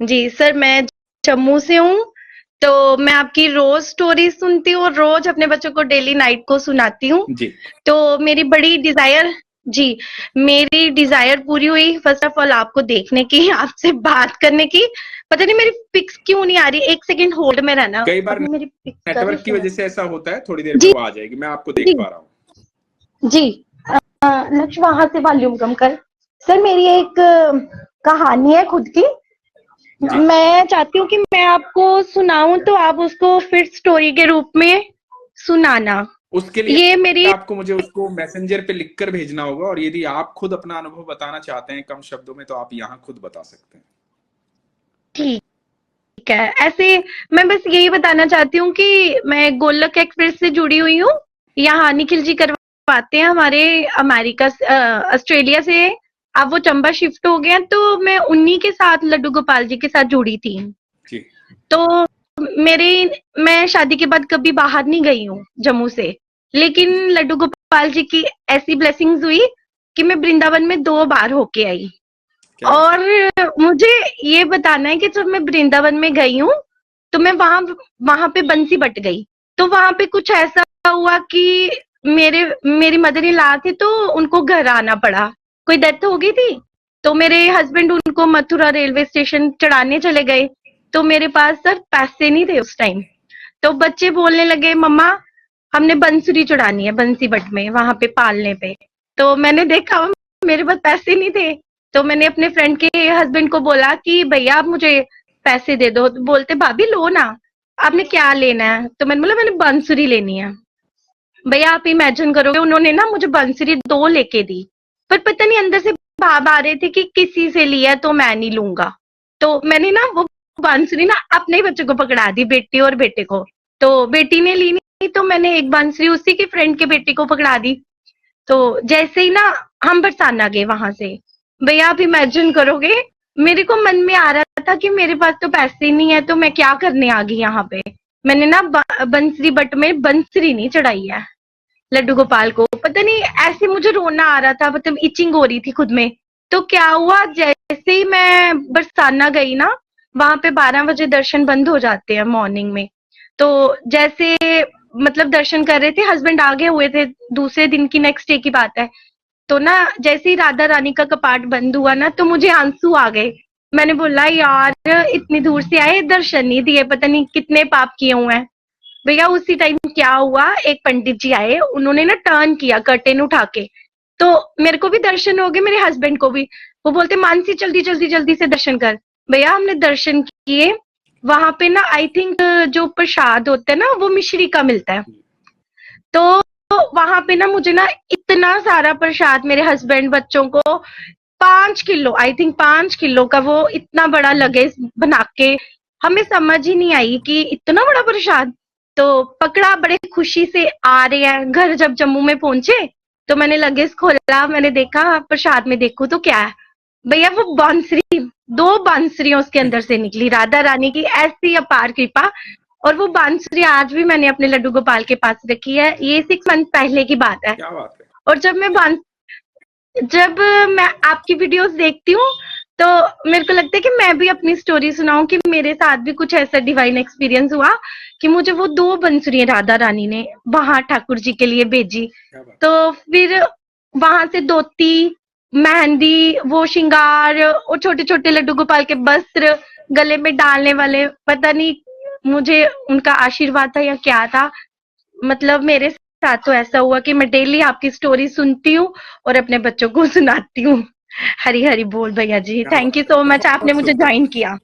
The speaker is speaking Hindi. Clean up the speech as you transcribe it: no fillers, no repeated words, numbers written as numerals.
जी सर, मैं जम्मू से हूँ। तो मैं आपकी रोज स्टोरी सुनती हूँ और रोज अपने बच्चों को डेली नाइट को सुनाती हूँ। जी। तो मेरी बड़ी डिजायर जी, मेरी डिजायर पूरी हुई फर्स्ट ऑफ ऑल आपको देखने की, आपसे बात करने की। पता नहीं मेरी पिक्स क्यों नहीं आ रही, एक सेकंड होल्ड में रहना। कई बार अभी मेरी पिक्स कर रही नेटवर्क की है। वजह से ऐसा होता है, थोड़ी देर में जी वो आ जाएगी, मैं आपको देख जी पा रहा हूँ। जी। लक्ष्य वहां से वॉल्यूम कम कर। सर मेरी एक कहानी है खुद की। जी। मैं चाहती हूँ कि मैं आपको सुनाऊं तो आप उसको फिर स्टोरी के रूप में सुनाना। उसके लिए ये मेरी आपको मुझे उसको मैसेंजर पे लिखकर भेजना होगा, और यदि आप खुद अपना अनुभव बताना चाहते हैं कम शब्दों में, तो आप यहाँ खुद बता सकते हैं। ठीक है। ऐसे मैं बस यही बताना चाहती हूँ कि मैं गोलक एक्सप्रेस से जुड़ी हुई हूँ। यहाँ निखिल जी करवाते हैं हमारे अमेरिका ऑस्ट्रेलिया से। अब वो चंबा शिफ्ट हो गए हैं, तो मैं उन्हीं के साथ लड्डू गोपाल जी के साथ जुड़ी थी। जी। तो मेरे मैं शादी के बाद कभी बाहर नहीं गई हूँ जम्मू से। लेकिन लड्डू गोपाल जी की ऐसी ब्लेसिंग्स हुई कि मैं वृंदावन में 2 बार होके आई। क्या बात और मुझे ये बताना है कि जब मैं वृंदावन में गई हूँ, तो मैं वहां वहां पे बंसी बट गई। तो वहां पे कुछ ऐसा हुआ कि मेरी मदर इन लॉ थे, तो उनको घर आना पड़ा। कोई डेथ हो गई थी। तो मेरे हस्बैंड उनको मथुरा रेलवे स्टेशन चढ़ाने चले गए। तो मेरे पास सर पैसे नहीं थे उस टाइम। तो बच्चे बोलने लगे, मम्मा हमने बंसुरी चढ़ानी है बंसी बट में, वहां पे पालने पे। तो मैंने देखा मेरे पास पैसे नहीं थे। तो मैंने अपने फ्रेंड के हस्बैंड को बोला कि भैया आप मुझे पैसे दे दो। तो बोलते भाभी लो ना, आपने क्या लेना है। तो मैंने बोला मैंने बांसुरी लेनी है। भैया आप इमेजिन करोगे, उन्होंने ना मुझे बांसुरी 2 लेके दी। पर पता नहीं अंदर से भाव आ रहे थे कि किसी से लिया तो मैं नहीं लूंगा। तो मैंने ना वो बांसुरी ना अपने ही बच्चे को पकड़ा दी, बेटी और बेटे को। तो बेटी ने ली नहीं, तो मैंने एक बांसुरी उसी की फ्रेंड के बेटी को पकड़ा दी। तो जैसे ही ना हम बरसाना गए वहां से, भैया आप इमेजिन करोगे, मेरे को मन में आ रहा था कि मेरे पास तो पैसे ही नहीं है, तो मैं क्या करने आ गई यहाँ पे। मैंने ना बंसरी बट में बंसरी नहीं चढ़ाई है लड्डू गोपाल को। पता नहीं ऐसे मुझे रोना आ रहा था, मतलब इचिंग हो रही थी खुद में। तो क्या हुआ, जैसे ही मैं बरसाना गई ना, वहां पे 12 बजे दर्शन बंद हो जाते हैं मॉर्निंग में। तो जैसे मतलब दर्शन कर रहे थे, हस्बैंड आगे हुए थे, दूसरे दिन की नेक्स्ट डे की बात है। तो ना जैसे ही राधा रानी का कपाट बंद हुआ ना, तो मुझे आंसू आ गए। मैंने बोला यार इतनी दूर से आए, दर्शन नहीं दिए, पता नहीं कितने पाप किए हुए हैं। भैया उसी टाइम क्या हुआ, एक पंडित जी आए, उन्होंने ना टर्न किया कर्टेन उठा के। तो मेरे को भी दर्शन हो गए, मेरे हस्बैंड को भी। वो बोलते मानसी जल्दी जल्दी जल्दी से दर्शन कर। भैया हमने दर्शन किए। वहां पे ना आई थिंक जो प्रसाद होता है ना, वो मिश्री का मिलता है। तो वहां पे ना मुझे ना इतना सारा प्रसाद, मेरे हस्बैंड बच्चों को 5 किलो, आई थिंक 5 किलो का वो इतना बड़ा लगेज बना के, हमें समझ ही नहीं आई कि इतना बड़ा प्रसाद। तो पकड़ा, बड़े खुशी से आ रहे हैं घर। जब जम्मू में पहुंचे तो मैंने लगेज खोला, मैंने देखा प्रसाद में, देखो तो क्या है भैया, वो बांसुरी, 2 बांसुरियां उसके अंदर से निकली, राधा रानी की ऐसी अपार कृपा। और वो बांसुरी आज भी मैंने अपने लड्डू गोपाल के पास रखी है। ये 6 मंथ पहले की बात है। क्या बात है। और जब मैं आपकी वीडियोस देखती हूँ, तो मेरे को लगता है कि मैं भी अपनी स्टोरी सुनाऊं कि मेरे साथ भी कुछ ऐसा डिवाइन एक्सपीरियंस हुआ कि मुझे वो 2 बंसुरियां राधा रानी ने वहां ठाकुर जी के लिए भेजी। क्या बात तो फिर वहां से धोती, मेहंदी, वो श्रृंगार और छोटे छोटे लड्डू गोपाल के वस्त्र, गले में डालने वाले, पता नहीं मुझे उनका आशीर्वाद था या क्या था। मतलब मेरे साथ तो ऐसा हुआ कि मैं डेली आपकी स्टोरी सुनती हूँ और अपने बच्चों को सुनाती हूँ। हरी हरी बोल भैया जी, क्या थैंक यू बात है, सो मच, आपने बहुत मुझे सुंदर। ज्वाइन किया।